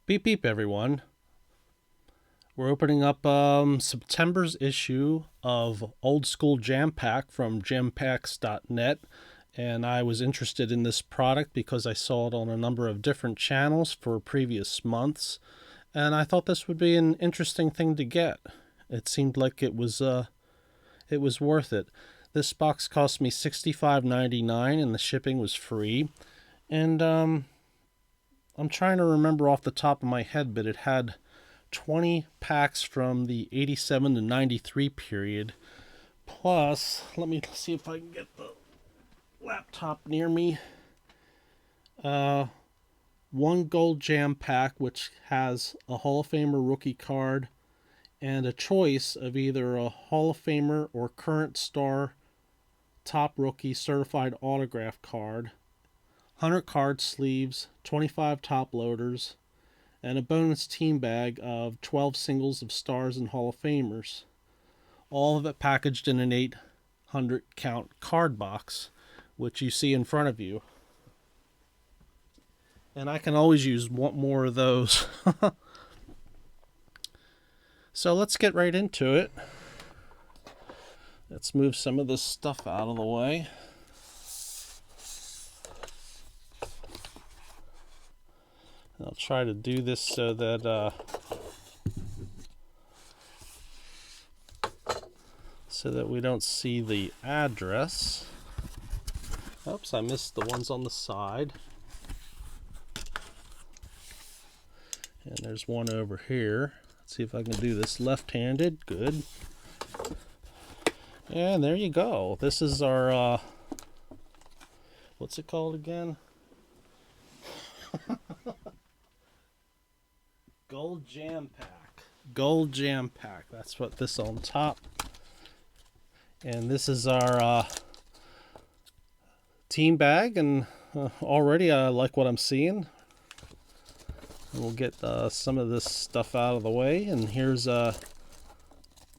Beep beep everyone. We're opening up September's issue of Old School Jampack from jampacks.net, and I was interested in this product because I saw it on a number of different channels for previous months, and I thought this would be an interesting thing to get. It seemed like it was worth it. This box cost me $65.99 and the shipping was free. And I'm trying to remember off the top of my head, but it had 20 packs from the 87 to 93 period. Plus, let me see if I can get the laptop near me. One gold jam pack, which has a Hall of Famer rookie card and a choice of either a Hall of Famer or current star top rookie certified autograph card, 100 card sleeves, 25 top loaders, and a bonus team bag of 12 singles of stars and Hall of Famers. All of it packaged in an 800 count card box, which you see in front of you. And I can always use one more of those. So let's get right into it. Let's move some of this stuff out of the way. I'll try to do this so that we don't see the address. Oops, I missed the ones on the side. And there's one over here. Let's see if I can do this left-handed. Good. And there you go. This is our what's it called again? Gold Jam Pack. Gold Jam Pack. That's what this on top. And this is our team bag. And already I like what I'm seeing. And we'll get some of this stuff out of the way. And here's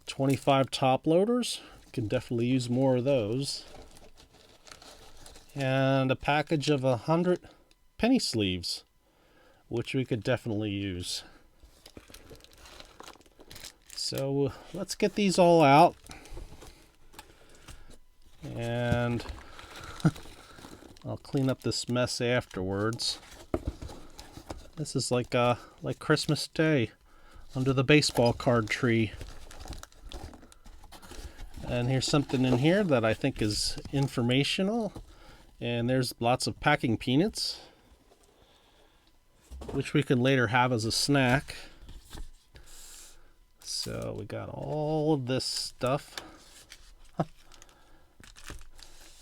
25 top loaders. Can definitely use more of those. And a package of 100 penny sleeves, which we could definitely use. So let's get these all out, and I'll clean up this mess afterwards. This is like Christmas Day under the baseball card tree. And here's something in here that I think is informational, and there's lots of packing peanuts, which we can later have as a snack. So we got all of this stuff.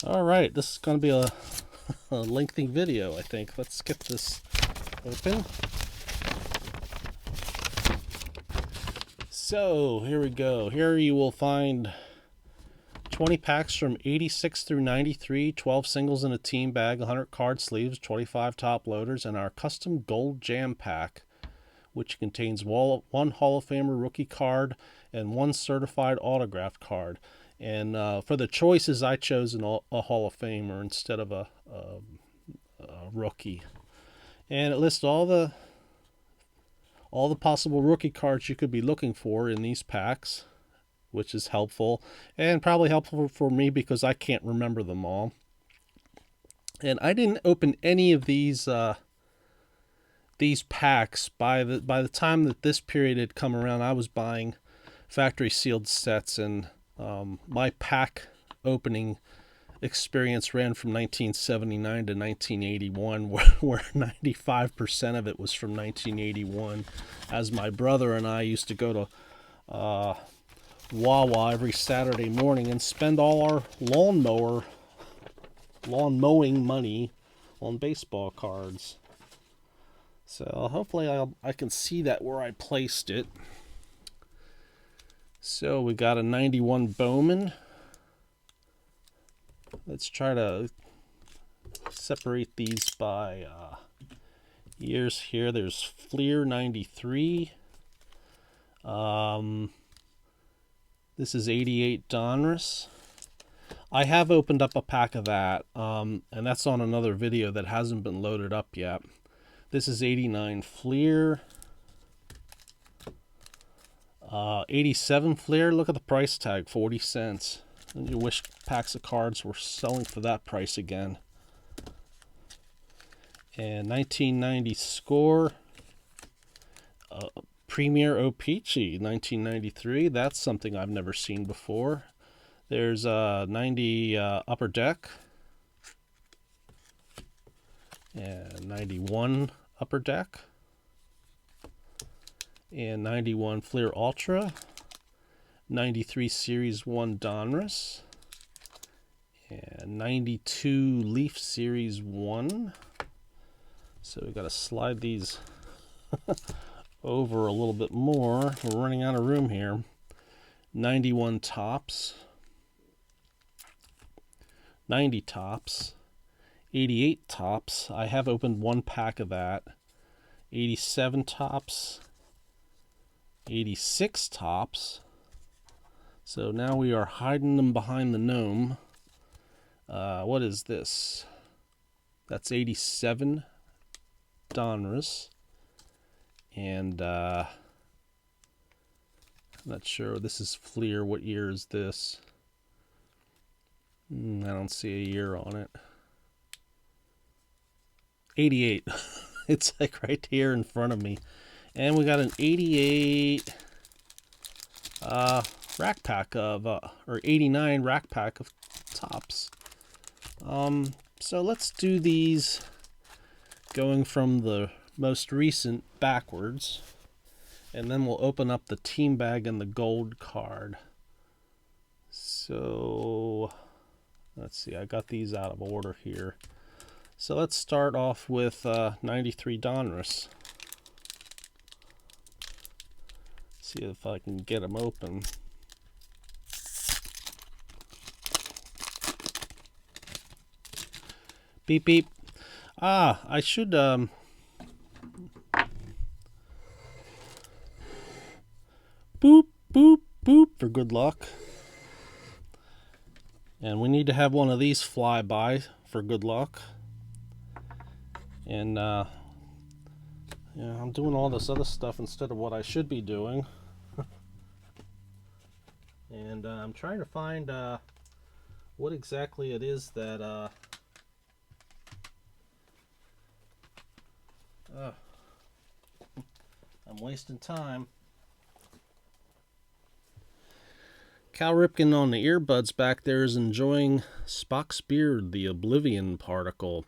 All right, this is going to be a lengthy video, I think. Let's get this open. So here we go. Here you will find 20 packs from 86 through 93, 12 singles in a team bag, 100 card sleeves, 25 top loaders, and our custom gold jam pack, which contains one Hall of Famer rookie card and one certified autograph card. And for the choices, I chose a Hall of Famer instead of a rookie. And it lists all the possible rookie cards you could be looking for in these packs, which is helpful, and probably helpful for me because I can't remember them all. And I didn't open any of these packs. By the time that this period had come around, I was buying factory sealed sets, and my pack opening experience ran from 1979 to 1981, where 95% of it was from 1981, as my brother and I used to go to Wawa every Saturday morning and spend all our lawn mowing money on baseball cards. So hopefully I can see that where I placed it. So we got a 91 Bowman. Let's try to separate these by years here. There's Fleer 93. This is 88 Donruss. I have opened up a pack of that, and that's on another video that hasn't been loaded up yet. This is 89 Fleer. 87 Fleer. Look at the price tag, 40 cents. And you wish packs of cards were selling for that price again. And 1990 Score. Premier O-Pee-Chee, 1993. That's something I've never seen before. There's 90 Upper Deck. And 91 Upper Deck. And 91 Fleer Ultra. 93 Series 1 Donruss. And 92 Leaf Series 1. So we got to slide these over a little bit more. We're running out of room here. 91 Topps. 90 Topps. 88 Topps. I have opened one pack of that. 87 Topps. 86 Topps. So now we are hiding them behind the gnome. What is this? That's 87 Donruss. And I'm not sure. This is Fleer. What year is this? I don't see a year on it. 88. It's like right here in front of me. And we got an 88 rack pack of, or 89 rack pack of Topps. So let's do these going from the most recent backwards. And then we'll open up the team bag and the gold card. So let's see, I got these out of order here. So let's start off with 93 Donruss. See if I can get them open. Beep beep. I should boop boop boop for good luck. And we need to have one of these fly by for good luck. And yeah, I'm doing all this other stuff instead of what I should be doing. And I'm trying to find what exactly it is that I'm wasting time. Cal Ripken on the earbuds back there is enjoying Spock's beard, the Oblivion particle.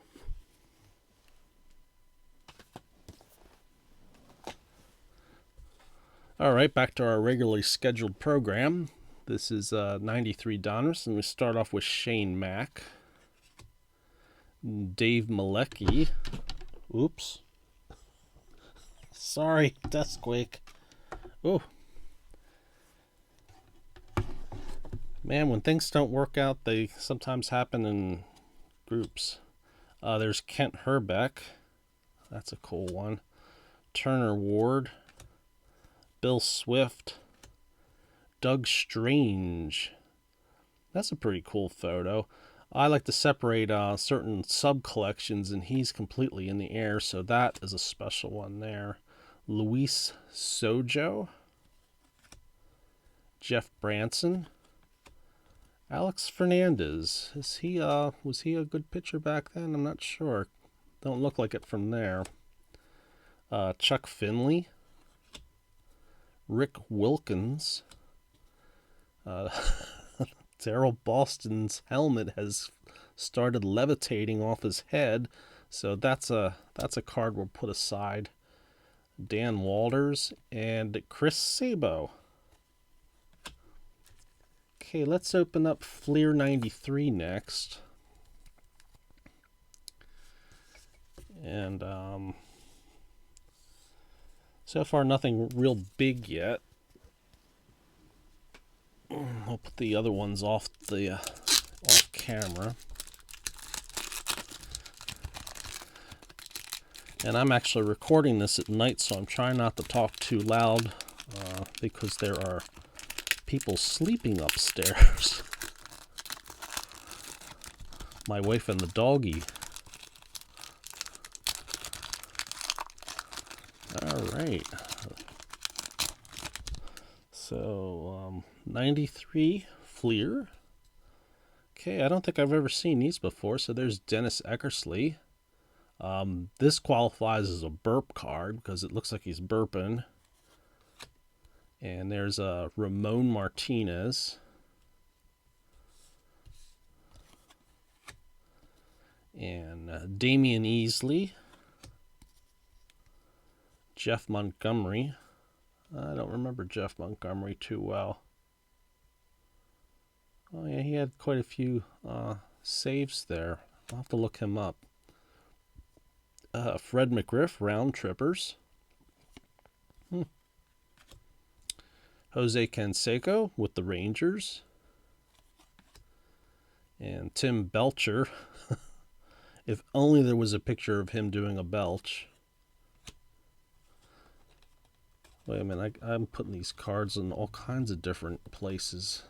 Alright, back to our regularly scheduled program. This is 93 Donruss, and we start off with Shane Mack. Dave Malecki. Oops. Sorry, Deskquake. Oh. Man, when things don't work out, they sometimes happen in groups. There's Kent Herbeck. That's a cool one. Turner Ward. Bill Swift. Doug Strange. That's a pretty cool photo. I like to separate certain sub-collections, and he's completely in the air, so that is a special one there. Luis Sojo. Jeff Branson. Alex Fernandez. Was he a good pitcher back then? I'm not sure. Don't look like it from there. Chuck Finley. Rick Wilkins. Daryl Boston's helmet has started levitating off his head, so that's a card we'll put aside. Dan Walters and Chris Sabo. Okay, let's open up Fleer 93 next. And so far nothing real big yet. I'll put the other ones off camera. And I'm actually recording this at night, so I'm trying not to talk too loud because there are people sleeping upstairs. My wife and the doggy. All right. So, 93 Fleer. Okay, I don't think I've ever seen these before. So there's Dennis Eckersley. This qualifies as a burp card because it looks like he's burping. And there's Ramon Martinez. And Damian Easley. Jeff Montgomery. I don't remember Jeff Montgomery too well. Oh yeah, he had quite a few saves there. I'll have to look him up. Fred McGriff, Round Trippers. Jose Canseco with the Rangers. And Tim Belcher. If only there was a picture of him doing a belch. Wait a minute, I'm putting these cards in all kinds of different places.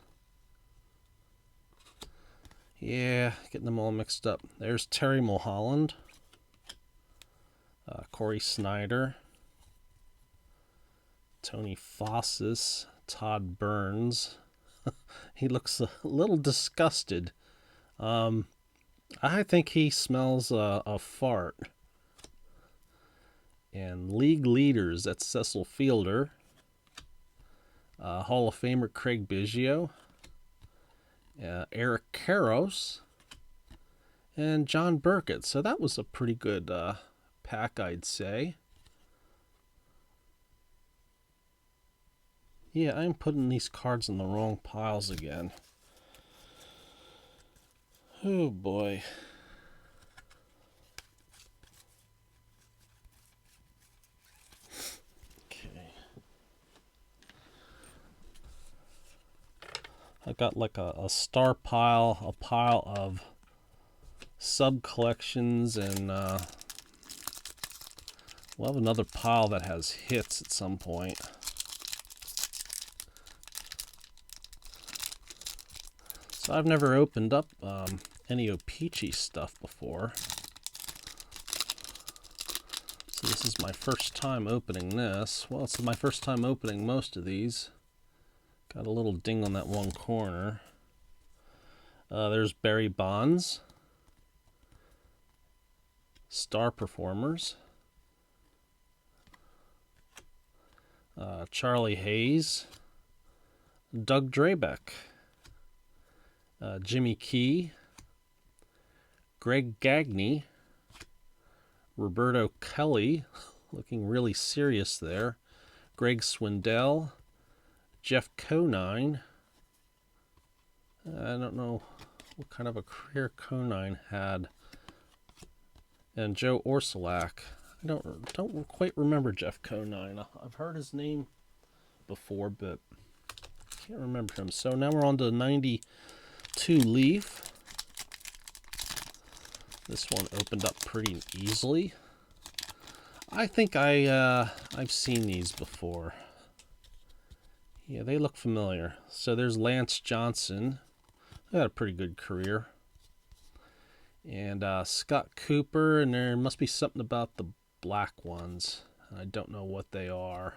Yeah, getting them all mixed up. There's Terry Mulholland. Corey Snyder. Tony Fossis. Todd Burns. He looks a little disgusted. I think he smells a fart. And league leaders, that's Cecil Fielder. Hall of Famer Craig Biggio. Eric Karros. And John Burkett. So that was a pretty good pack, I'd say. Yeah, I'm putting these cards in the wrong piles again. Oh boy. Okay. I got like a star pile, a pile of sub collections, and we'll have another pile that has hits at some point. So I've never opened up any O-Pee-Chee stuff before. So this is my first time opening this. Well, it's my first time opening most of these. Got a little ding on that one corner. There's Barry Bonds. Star Performers. Charlie Hayes. Doug Drabeck. Jimmy Key. Greg Gagne. Roberto Kelly, looking really serious there. Greg Swindell. Jeff Conine. I don't know what kind of a career Conine had. And Joe Orsulak. I don't quite remember Jeff Conine. I've heard his name before, but can't remember him. So now we're on to 92 Leaf. This one opened up pretty easily. I think I've seen these before. Yeah, they look familiar. So there's Lance Johnson. He had a pretty good career. And Scott Cooper, and there must be something about the black ones. I don't know what they are.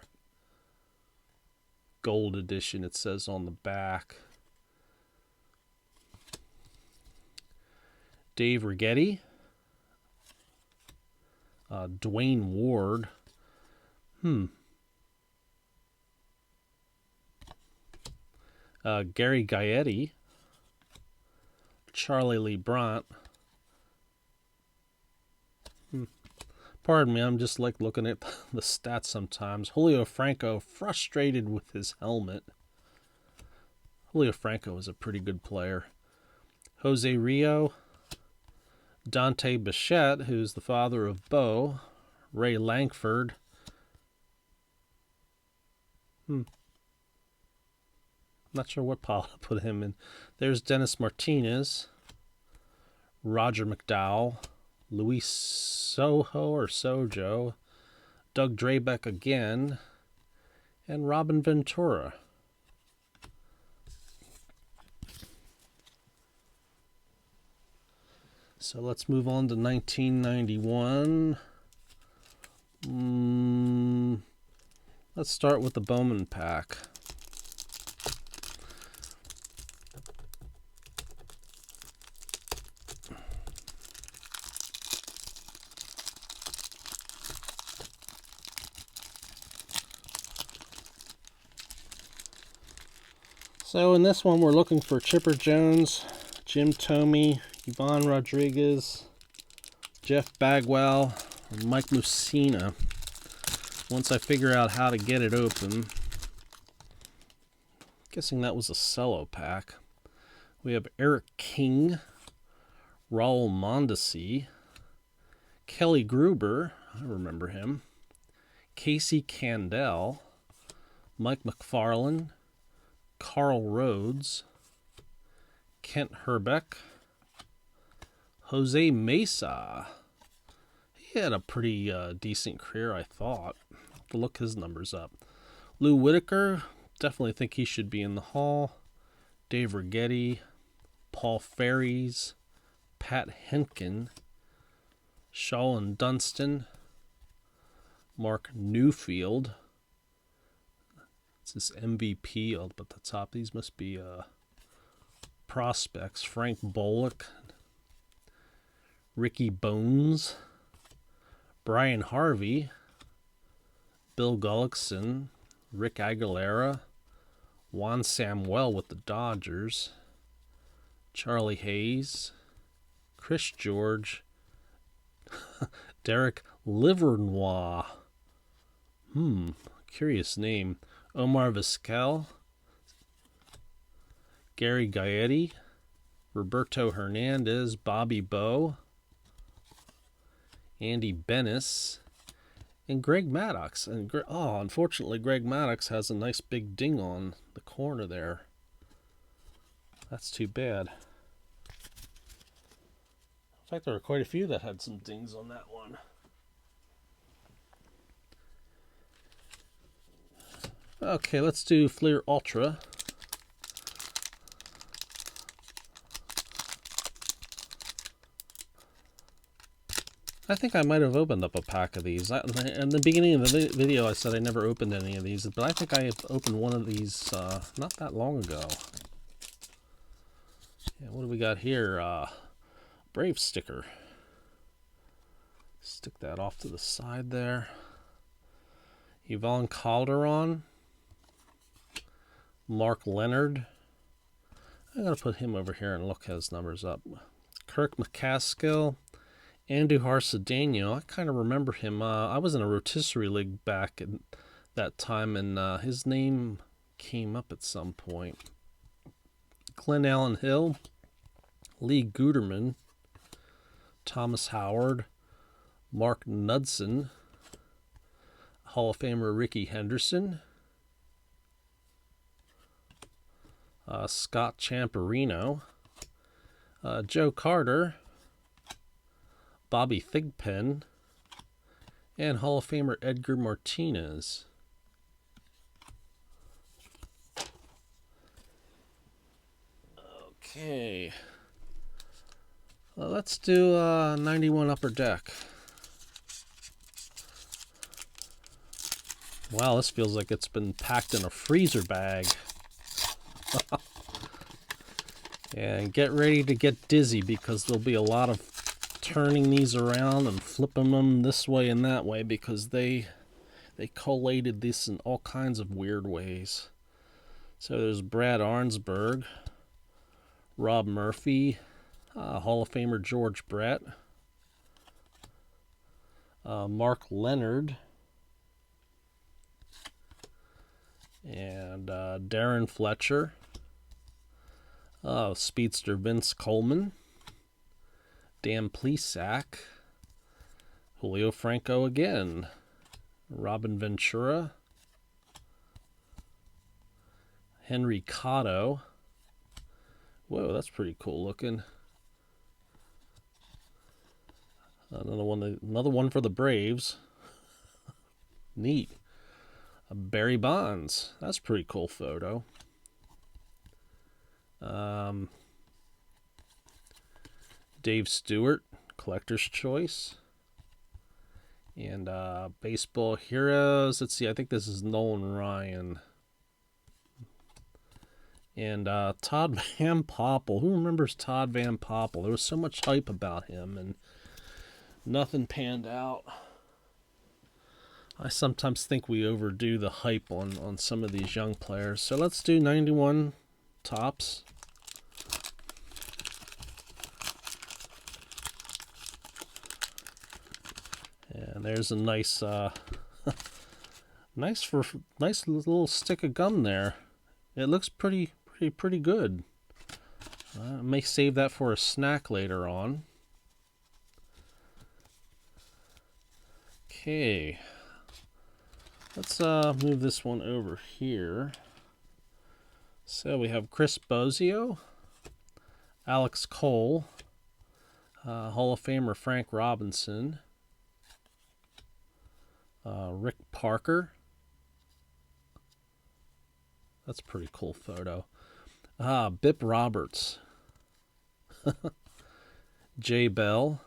Gold edition, it says on the back. Dave Righetti. Dwayne Ward. Gary Gaetti. Charlie Lee Brandt. Pardon me, I'm just like looking at the stats sometimes. Julio Franco frustrated with his helmet. Julio Franco is a pretty good player. Jose Rio. Dante Bichette, who's the father of Bo. Ray Langford. Not sure what pile to put him in. There's Dennis Martinez. Roger McDowell. Luis Soho or Sojo. Doug Drabeck again. And Robin Ventura. So let's move on to 1991. Let's start with the Bowman pack. So in this one, we're looking for Chipper Jones, Jim Thome, Yvonne Rodriguez, Jeff Bagwell, and Mike Mussina. Once I figure out how to get it open, guessing that was a cello pack. We have Eric King, Raul Mondesi, Kelly Gruber, I remember him, Casey Candell, Mike McFarland, Carl Rhodes, Kent Herbeck, Jose Mesa. He had a pretty decent career, I thought. I'll have to look his numbers up. Lou Whitaker, definitely think he should be in the Hall. Dave Righetti, Paul Ferries, Pat Henkin, Shalon Dunstan, Mark Newfield. This is MVP up at the top. These must be prospects. Frank Bullock, Ricky Bones, Brian Harvey, Bill Gullickson, Rick Aguilera, Juan Samuel with the Dodgers, Charlie Hayes, Chris George, Derek Livernois. Curious name. Omar Vizquel, Gary Gaetti, Roberto Hernandez, Bobby Bowe, Andy Bennis, and Greg Maddox. And unfortunately, Greg Maddox has a nice big ding on the corner there. That's too bad. In fact, there were quite a few that had some dings on that one. Okay, let's do Fleer Ultra. I think I might have opened up a pack of these. In the beginning of the video, I said I never opened any of these, but I think I opened one of these not that long ago. Yeah, what do we got here? Brave sticker. Stick that off to the side there. Yvonne Calderon. Mark Leonard. I'm going to put him over here and look his numbers up. Kirk McCaskill. Andrew Harcedano. I kind of remember him. I was in a rotisserie league back at that time, and his name came up at some point. Glenn Allen Hill. Lee Guterman. Thomas Howard. Mark Knudsen. Hall of Famer Ricky Henderson. Scott Champerino, Joe Carter, Bobby Thigpen, and Hall of Famer Edgar Martinez. Okay, let's do 91 Upper Deck. Wow, this feels like it's been packed in a freezer bag. And get ready to get dizzy, because there'll be a lot of turning these around and flipping them this way and that way, because they collated this in all kinds of weird ways. So there's Brad Arnsberg, Rob Murphy, Hall of Famer George Brett, Mark Leonard, and Darren Fletcher. Speedster Vince Coleman, Dan Plesac, Julio Franco again, Robin Ventura, Henry Cotto. Whoa, that's pretty cool looking. Another one for the Braves. Neat. Barry Bonds. That's a pretty cool photo. Dave Stewart, Collector's Choice. And Baseball Heroes. Let's see, I think this is Nolan Ryan. And Todd Van Poppel. Who remembers Todd Van Poppel? There was so much hype about him, and nothing panned out. I sometimes think we overdo the hype on some of these young players. So let's do 91 Topps. And there's a nice, nice little stick of gum there. It looks pretty good. I may save that for a snack later on. Okay, let's move this one over here. So we have Chris Bozio, Alex Cole, Hall of Famer Frank Robinson, Rick Parker. That's a pretty cool photo. Bip Roberts, Jay Bell,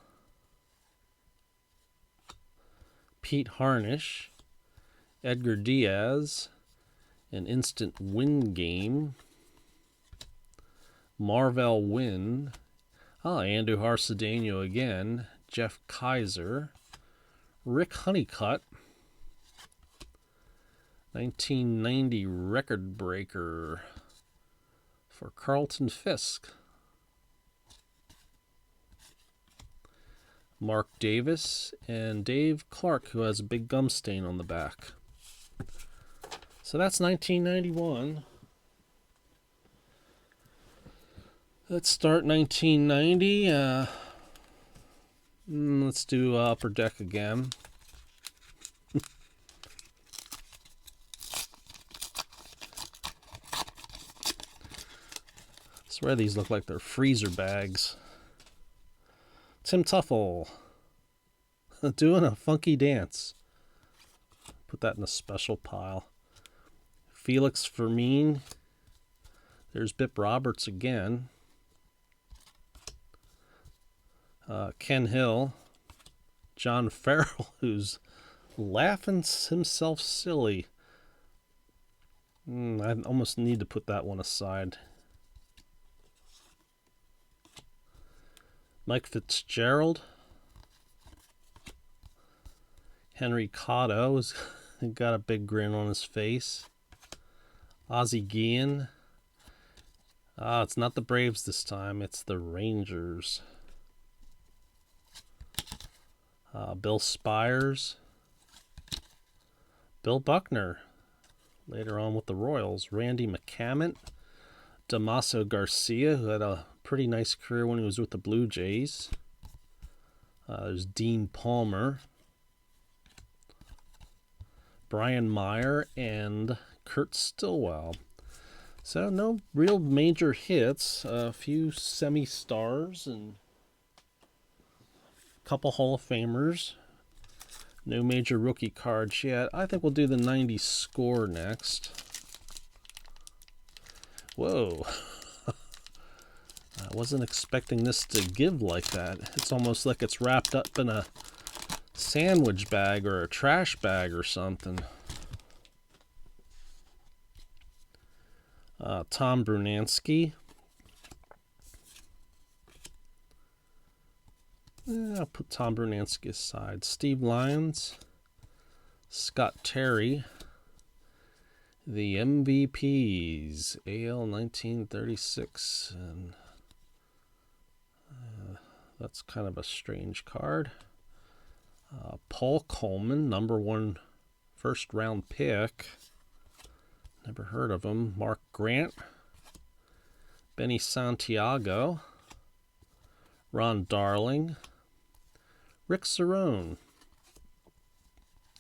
Pete Harnish, Edgar Diaz, an instant win game, Marvell Wynn, Andrew Harcedeno again, Jeff Kaiser, Rick Honeycutt, 1990 record breaker for Carlton Fisk, Mark Davis, and Dave Clark, who has a big gum stain on the back. So that's 1991. Let's start 1990. Let's do Upper Deck again. I swear these look like they're freezer bags. Tim Tuffle doing a funky dance. Put that in a special pile. Felix Vermean. There's Bip Roberts again. Ken Hill. John Farrell, who's laughing himself silly. I almost need to put that one aside. Mike Fitzgerald. Henry Cotto's got a big grin on his face. Ozzie Guillen. It's not the Braves this time, it's the Rangers. Bill Spires. Bill Buckner, later on with the Royals. Randy McCammon. Damaso Garcia, who had a pretty nice career when he was with the Blue Jays. There's Dean Palmer. Brian Meyer and Kurt Stillwell. So no real major hits. A few semi-stars and a couple Hall of Famers. No major rookie cards yet. I think we'll do the 90s score next. Whoa. I wasn't expecting this to give like that. It's almost like it's wrapped up in a sandwich bag or a trash bag or something. Tom Brunansky. I'll put Tom Brunansky aside. Steve Lyons. Scott Terry. The MVPs. AL 1936. And that's kind of a strange card. Paul Coleman, #1 first round pick. Never heard of him. Mark Grant. Benny Santiago. Ron Darling. Rick Cerrone.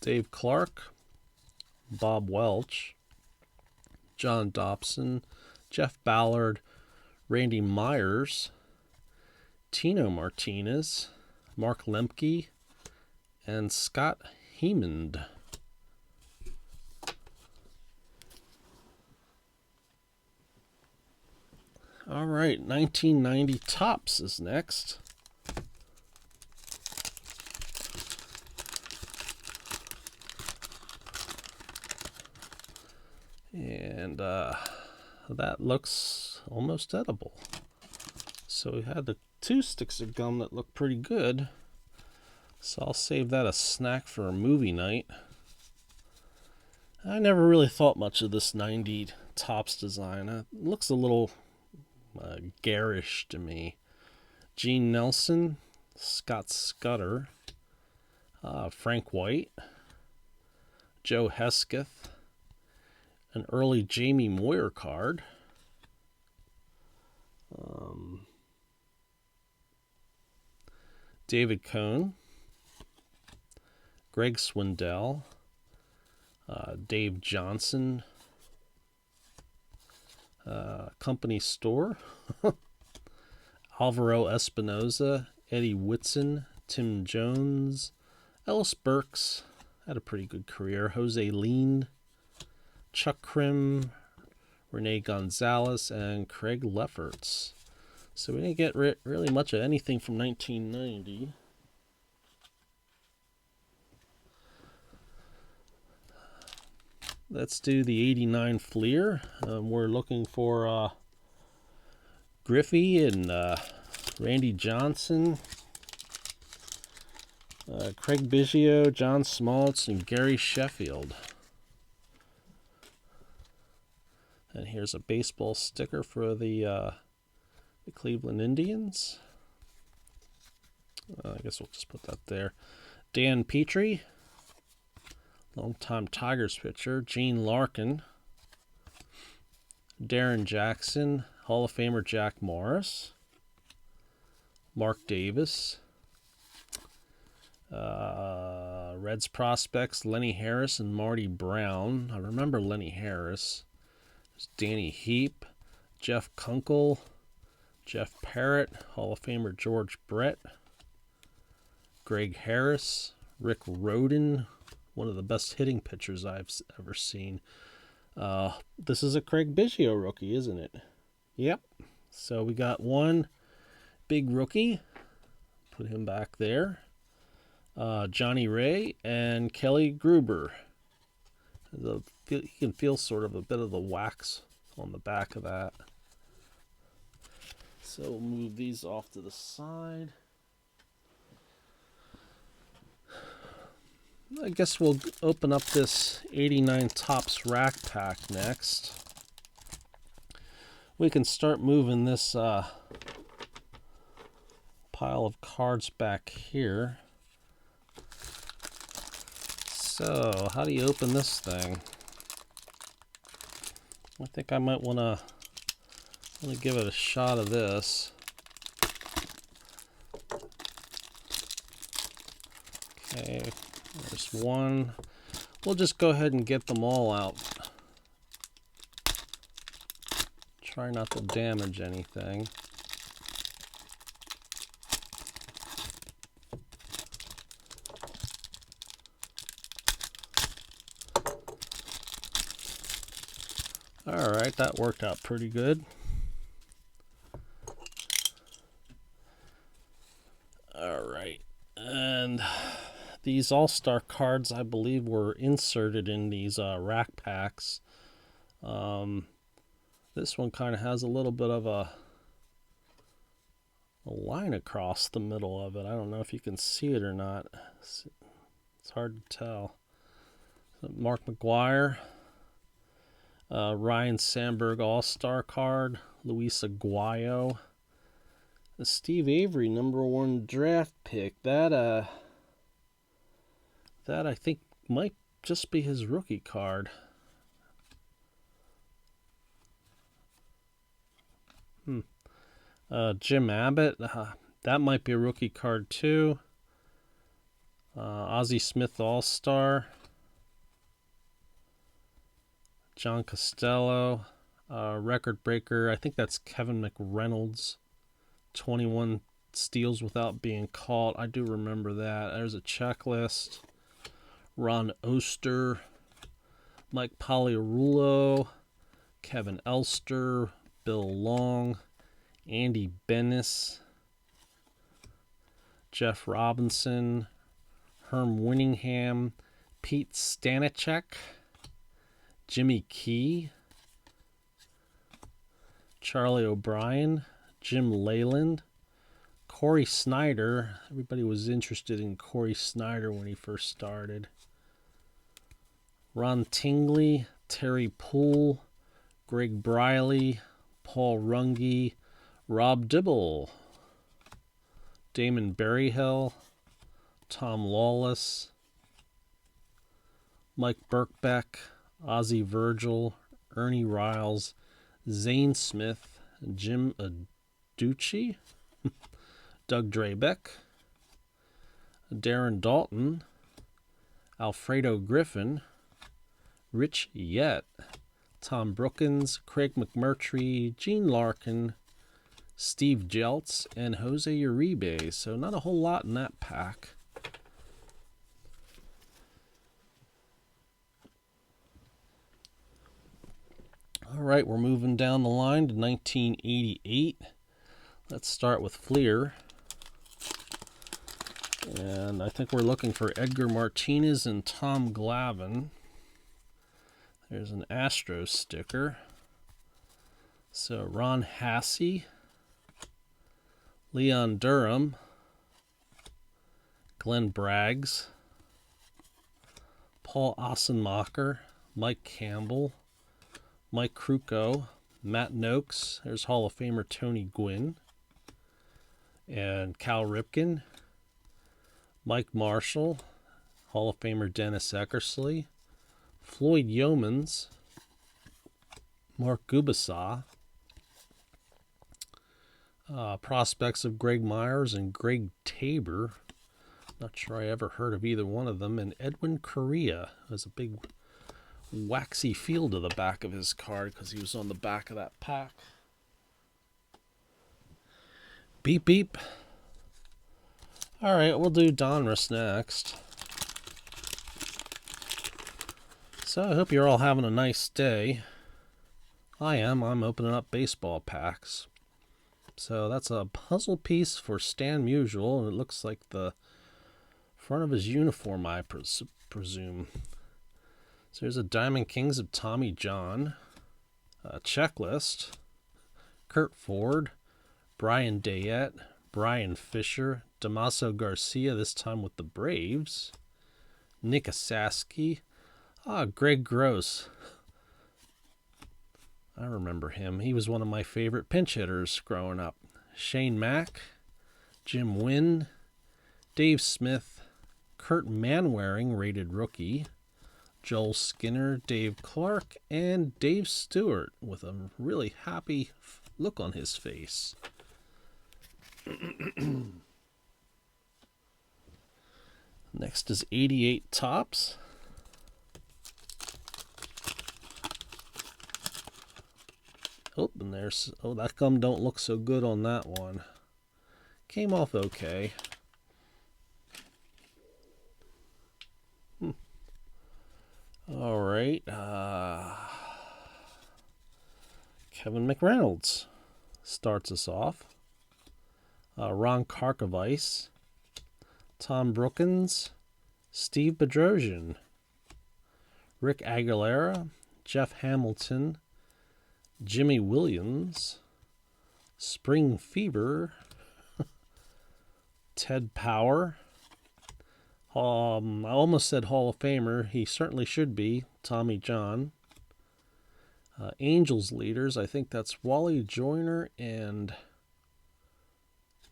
Dave Clark. Bob Welch. John Dobson. Jeff Ballard. Randy Myers. Tino Martinez. Mark Lemke. And Scott Hemond. All right, 1990 Topps is next. And that looks almost edible. So we had the 2 sticks of gum that look pretty good. So I'll save that a snack for a movie night. I never really thought much of this 90 Topps design. It looks a little garish to me. Gene Nelson, Scott Scudder, Frank White, Joe Hesketh, an early Jamie Moyer card. David Cohn, Greg Swindell, Dave Johnson, Company Store, Alvaro Espinoza, Eddie Whitson, Tim Jones, Ellis Burks, had a pretty good career, Jose Lean, Chuck Krim, Rene Gonzalez, and Craig Lefferts. So we didn't get really much of anything from 1990. Let's do the 89 Fleer. We're looking for Griffey and Randy Johnson, Craig Biggio, John Smoltz, and Gary Sheffield. And here's a baseball sticker for the Cleveland Indians. I guess we'll just put that there. Dan Petrie, longtime Tigers pitcher. Gene Larkin, Darren Jackson, Hall of Famer Jack Morris, Mark Davis, Reds prospects Lenny Harris and Marty Brown. I remember Lenny Harris. There's Danny Heap, Jeff Kunkel, Jeff Parrott, Hall of Famer George Brett, Greg Harris, Rick Rhoden, one of the best hitting pitchers I've ever seen. This is a Craig Biggio rookie, isn't it? Yep. So we got one big rookie. Put him back there. Johnny Ray and Kelly Gruber. You can feel sort of a bit of the wax on the back of that. So we'll move these off to the side. I guess we'll open up this 89 Topps rack pack next. We can start moving this pile of cards back here. So, how do you open this thing? I think I might want to give it a shot of this. Okay, there's one. We'll just go ahead and get them all out. Try not to damage anything. Alright, that worked out pretty good. Alright, and these All-Star cards, I believe, were inserted in these rack packs. This one kind of has a little bit of a line across the middle of it. I don't know if you can see it or not. It's hard to tell. Mark McGwire, Ryan Sandberg All-Star card, Luis Aguayo, the Steve Avery #1 draft pick. That I think might just be his rookie card. Jim Abbott, that might be a rookie card too. Ozzie Smith All-Star. John Costello, record breaker. I think that's Kevin McReynolds. 21 steals without being caught. I do remember that. There's a checklist. Ron Oster, Mike Pagliarulo, Kevin Elster, Bill Long, Andy Bennis, Jeff Robinson, Herm Winningham, Pete Stanacek, Jimmy Key, Charlie O'Brien, Jim Leyland, Corey Snyder. Everybody was interested in Corey Snyder when he first started. Ron Tingley, Terry Poole, Greg Briley, Paul Runge, Rob Dibble, Damon Berryhill, Tom Lawless, Mike Birkbeck, Ozzie Virgil, Ernie Riles, Zane Smith, Jim Aducci, Doug Drabeck, Darren Dalton, Alfredo Griffin, Rich Yett, Tom Brookins, Craig McMurtry, Gene Larkin, Steve Jeltz, and Jose Uribe. So not a whole lot in that pack. All right, we're moving down the line to 1988. Let's start with Fleer. And I think we're looking for Edgar Martinez and Tom Glavine. There's an Astros sticker. So Ron Hassey, Leon Durham, Glenn Braggs, Paul Ossenmacher, Mike Campbell, Mike Krukow, Matt Noakes. There's Hall of Famer Tony Gwynn, and Cal Ripken, Mike Marshall, Hall of Famer Dennis Eckersley, Floyd Yeomans, Mark Gubicza, prospects of Greg Myers and Greg Tabor. Not sure I ever heard of either one of them. And Edwin Correa has a big waxy feel to the back of his card because he was on the back of that pack. Beep, beep. All right, we'll do Donruss next. So I hope you're all having a nice day. I am. I'm opening up baseball packs. So that's a puzzle piece for Stan Musial, and it looks like the front of his uniform, I presume. So there's a Diamond Kings of Tommy John, a checklist, Kurt Ford, Brian Dayette, Brian Fisher, Damaso Garcia, this time with the Braves, Nick Asaski, Greg Gross. I remember him. He was one of my favorite pinch hitters growing up. Shane Mack, Jim Wynn, Dave Smith, Kurt Manwaring, rated rookie, Joel Skinner, Dave Clark, and Dave Stewart with a really happy look on his face. Next is 88 Topps. Oh, and there's, that gum don't look so good on that one. Came off okay. All right. Kevin McReynolds starts us off. Ron Karkovice, Tom Brookins, Steve Bedrosian, Rick Aguilera, Jeff Hamilton, Jimmy Williams, Spring Fever, Ted Power. I almost said Hall of Famer. He certainly should be. Tommy John. Angels leaders. I think that's Wally Joyner and...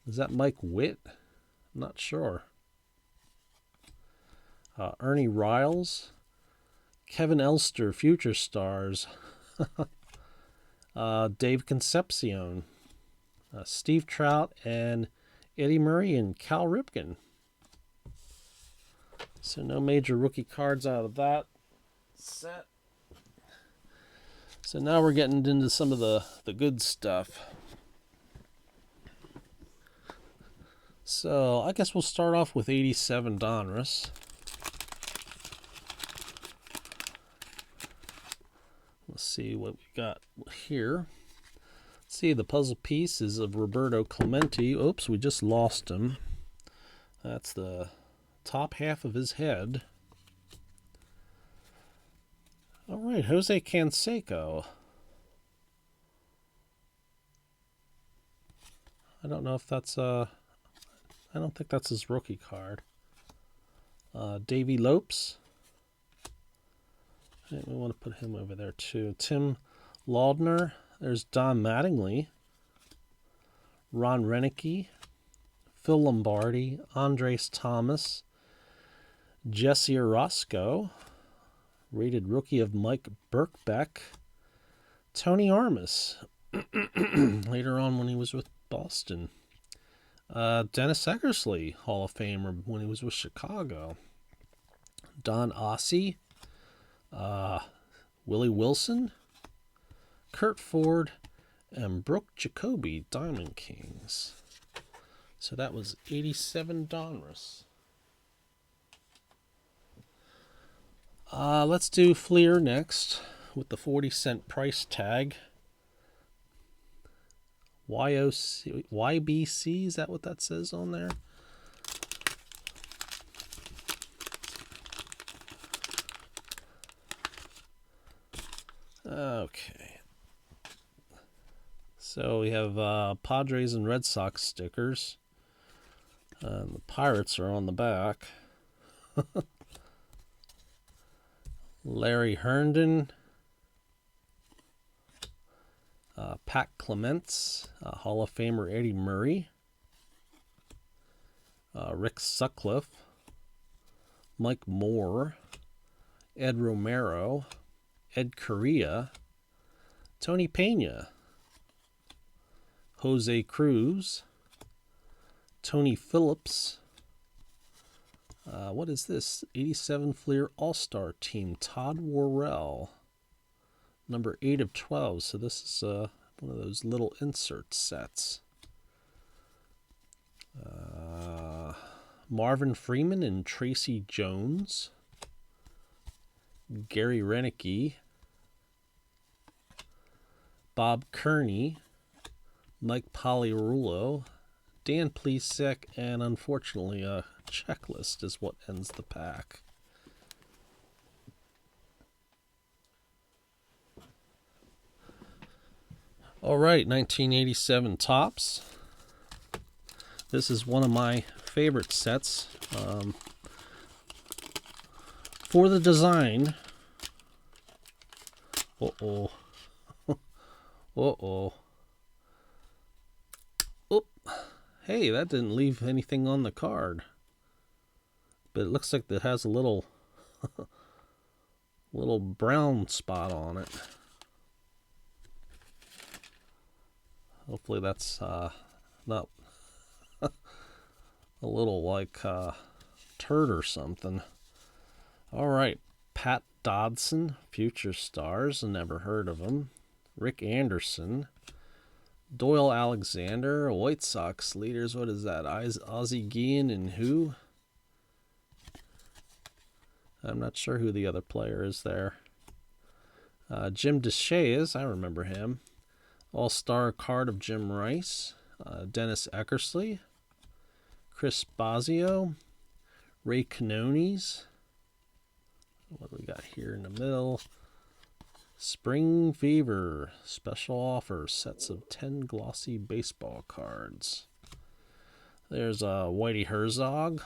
is that Mike Witt? I'm not sure. Ernie Riles. Kevin Elster, Future Stars. Dave Concepcion, Steve Trout, and Eddie Murray and Cal Ripken. So no major rookie cards out of that set. So now we're getting into some of the good stuff. So I guess we'll start off with 87 Donruss. Let's see what we got here. Let's see, the puzzle piece is of Roberto Clemente. Oops, we just lost him. That's the top half of his head. All right, Jose Canseco. I don't know if that's I don't think that's his rookie card. Davey Lopes. We want to put him over there too. Tim Laudner. There's Don Mattingly. Ron Renicky. Phil Lombardi. Andres Thomas. Jesse Orozco. Rated rookie of Mike Birkbeck. Tony Armas. Later on when he was with Boston. Dennis Eckersley, Hall of Famer when he was with Chicago. Don Ossie. Willie Wilson. Kurt Ford. And Brooke Jacoby, Diamond Kings. So that was 87 Donruss. Let's do Fleer next with the 40-cent price tag. YBC, is that what that says on there? Okay. So we have Padres and Red Sox stickers. The Pirates are on the back. Larry Herndon. Pat Clements. Hall of Famer Eddie Murray. Rick Sutcliffe. Mike Moore. Ed Romero. Ed Correa. Tony Pena. Jose Cruz. Tony Phillips. What is this? 87 Fleer All-Star Team. Todd Worrell. Number 8 of 12. So this is one of those little insert sets. Marvin Freeman and Tracy Jones. Gary Renicky. Bob Kearney. Mike Poliarulo. Dan Plesac, and unfortunately a checklist is what ends the pack. All right, 1987 Topps. This is one of my favorite sets. For the design. Uh-oh. Uh-oh. Oop. Hey, that didn't leave anything on the card. But it looks like it has a little little brown spot on it. Hopefully that's not a little like turd or something. All right, Pat Dodson, Future Stars, never heard of him. Rick Anderson. Doyle Alexander, White Sox leaders. What is that? Ozzie Guillen and who? I'm not sure who the other player is there. Jim DeShays, I remember him. All-Star card of Jim Rice. Dennis Eckersley. Chris Bosio. Ray Canones. What do we got here in the middle? Spring Fever, special offer, sets of 10 glossy baseball cards. There's Whitey Herzog,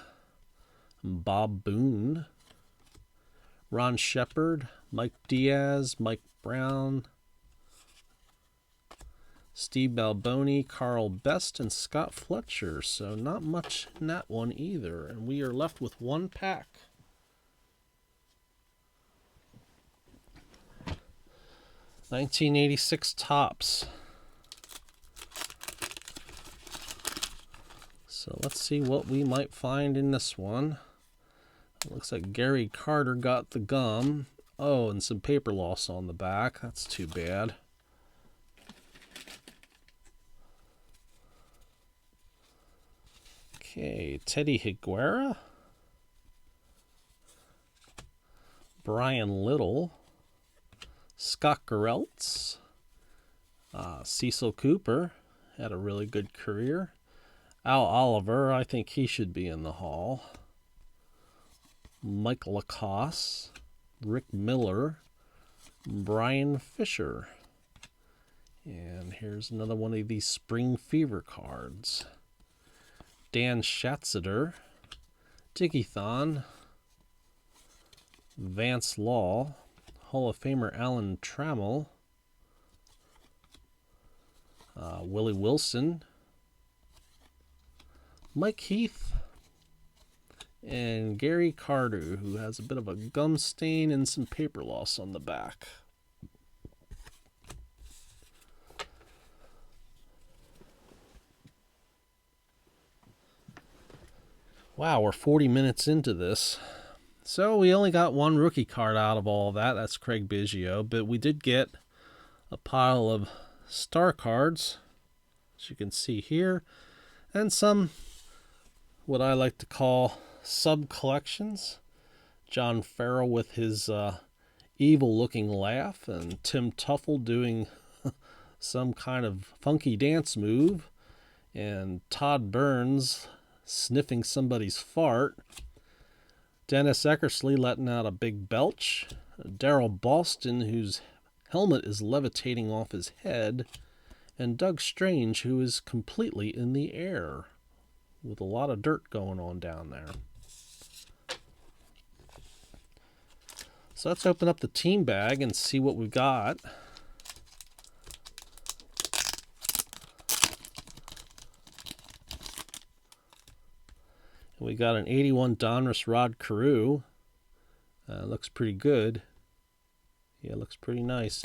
Bob Boone, Ron Shepard, Mike Diaz, Mike Brown, Steve Balboni, Carl Best, and Scott Fletcher. So not much in that one either. And we are left with one pack. $1986 Topps. So let's see what we might find in this one. It looks like Gary Carter got the gum. Oh, and some paper loss on the back. That's too bad. Okay, Teddy Higuera. Brian Little. Scott Gereltz. Cecil Cooper had a really good career. Al Oliver, I think he should be in the Hall. Mike Lacoste. Rick Miller. Brian Fisher. And here's another one of these Spring Fever cards. Dan Schatzeder. Dickie-thon. Vance Law. Hall of Famer Alan Trammell. Willie Wilson, Mike Heath, and Gary Carter, who has a bit of a gum stain and some paper loss on the back. Wow, we're 40 minutes into this. So we only got one rookie card out of all of that. That's Craig Biggio. But we did get a pile of star cards, as you can see here, and some what I like to call sub-collections. John Farrell with his evil-looking laugh, and Tim Tuffle doing some kind of funky dance move, and Todd Burns sniffing somebody's fart, Dennis Eckersley letting out a big belch, Darrell Boston, whose helmet is levitating off his head, and Doug Strange, who is completely in the air with a lot of dirt going on down there. So let's open up the team bag and see what we've got. We got an 81 Donruss Rod Carew. Looks pretty good. Yeah, looks pretty nice.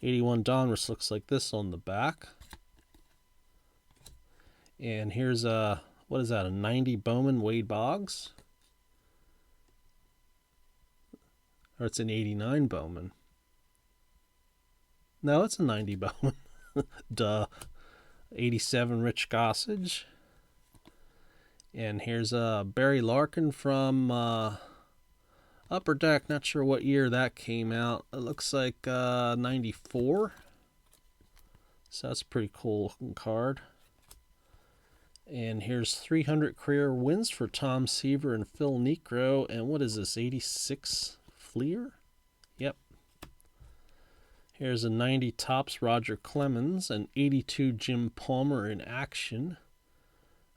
81 Donruss looks like this on the back. And here's a, what is that, a 90 Bowman Wade Boggs? Or it's an 89 Bowman. No, it's a 90 Bowman. Duh. 87 Rich Gossage. And here's Barry Larkin from Upper Deck. Not sure what year that came out. It looks like 94. So that's a pretty cool looking card. And here's 300 career wins for Tom Seaver and Phil Niekro. And what is this, 86 Fleer? Yep. Here's a 90 Topps Roger Clemens and 82 Jim Palmer in action.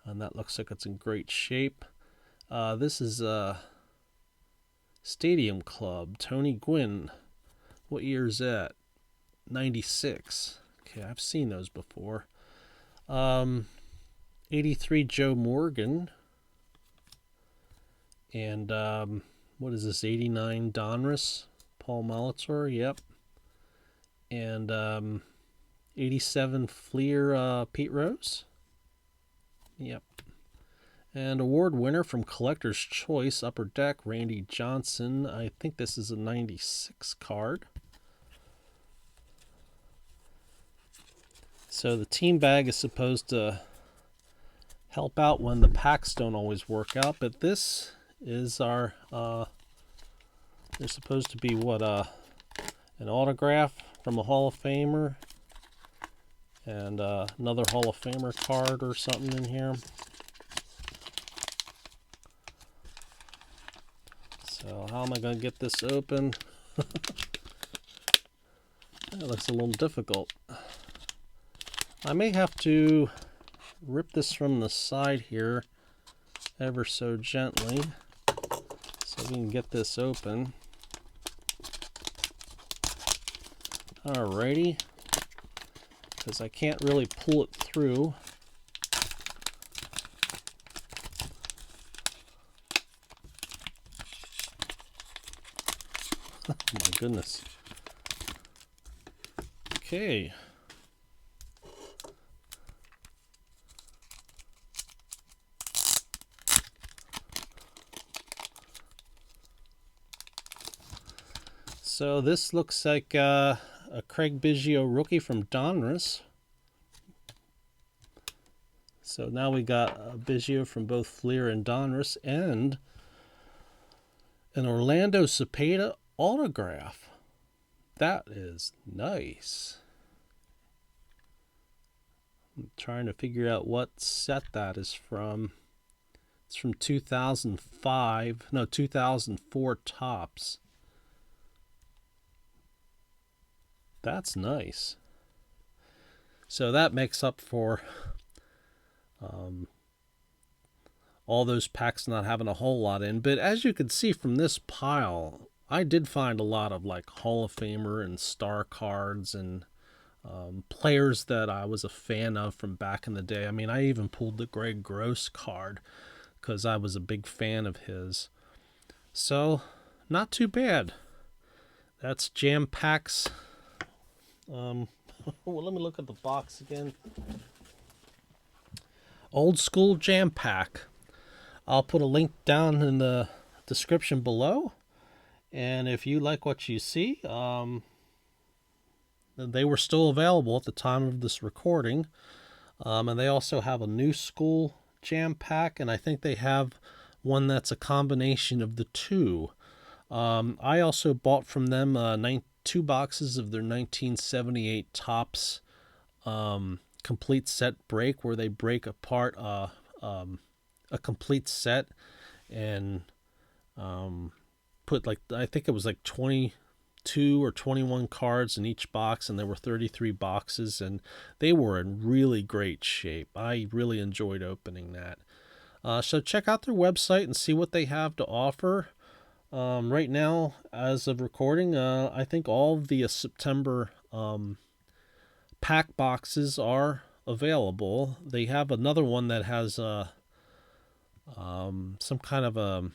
And that looks like it's in great shape. This is a Stadium Club. Tony Gwynn. What year is that? 96. Okay, I've seen those before. 83 Joe Morgan. And what is this? 89 Donruss. Paul Molitor. Yep. And 87 Fleer Pete Rose. Yep. And award winner from Collector's Choice, Upper Deck, Randy Johnson. I think this is a 96 card. So the team bag is supposed to help out when the packs don't always work out, but this is our, they're supposed to be what, an autograph from a Hall of Famer. And another Hall of Famer card or something in here. So how am I going to get this open? That looks a little difficult. I may have to rip this from the side here ever so gently so we can get this open. Alrighty. Because I can't really pull it through. Oh my goodness. Okay. So this looks like a Craig Biggio rookie from Donruss. So now we got a Biggio from both Fleer and Donruss, and an Orlando Cepeda autograph. That is nice. I'm trying to figure out what set that is from. It's from 2005, no, 2004 Topps. That's nice. So that makes up for all those packs not having a whole lot in. But as you can see from this pile, I did find a lot of like Hall of Famer and star cards and players that I was a fan of from back in the day. I mean, I even pulled the Greg Gross card because I was a big fan of his. So, not too bad. That's Jampack's. Well, let me look at the box again. Old school Jampack. I'll put a link down in the description below. And if you like what you see, they were still available at the time of this recording. And they also have a new school Jampack, and I think they have one that's a combination of the two. I also bought from them 2 boxes of their 1978 Topps complete set break, where they break apart a complete set and put, like, I think it was like 22 or 21 cards in each box, and there were 33 boxes, and they were in really great shape. I really enjoyed opening that. So check out their website and see what they have to offer. Right now, as of recording, I think all of the September pack boxes are available. They have another one that has some kind of a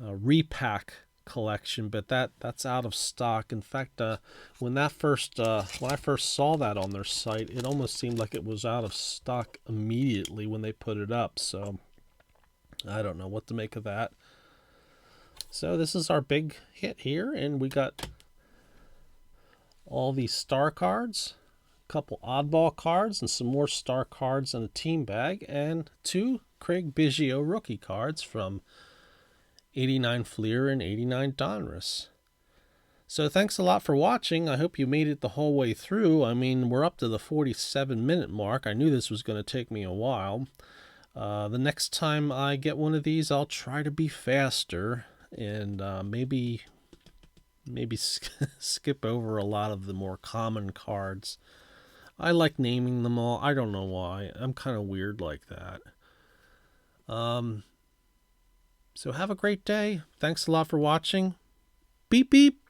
repack collection, but that's out of stock. In fact, when I first saw that on their site, it almost seemed like it was out of stock immediately when they put it up. So I don't know what to make of that. So this is our big hit here, and we got all these star cards, a couple oddball cards, and some more star cards in a team bag, and 2 Craig Biggio rookie cards from 89 Fleer and 89 Donruss. So thanks a lot for watching. I hope you made it the whole way through. I mean, we're up to the 47-minute mark. I knew this was going to take me a while. The next time I get one of these, I'll try to be faster and maybe skip over a lot of the more common cards. I like naming them all. I don't know why. I'm kind of weird like that. So have a great day. Thanks a lot for watching. Beep beep.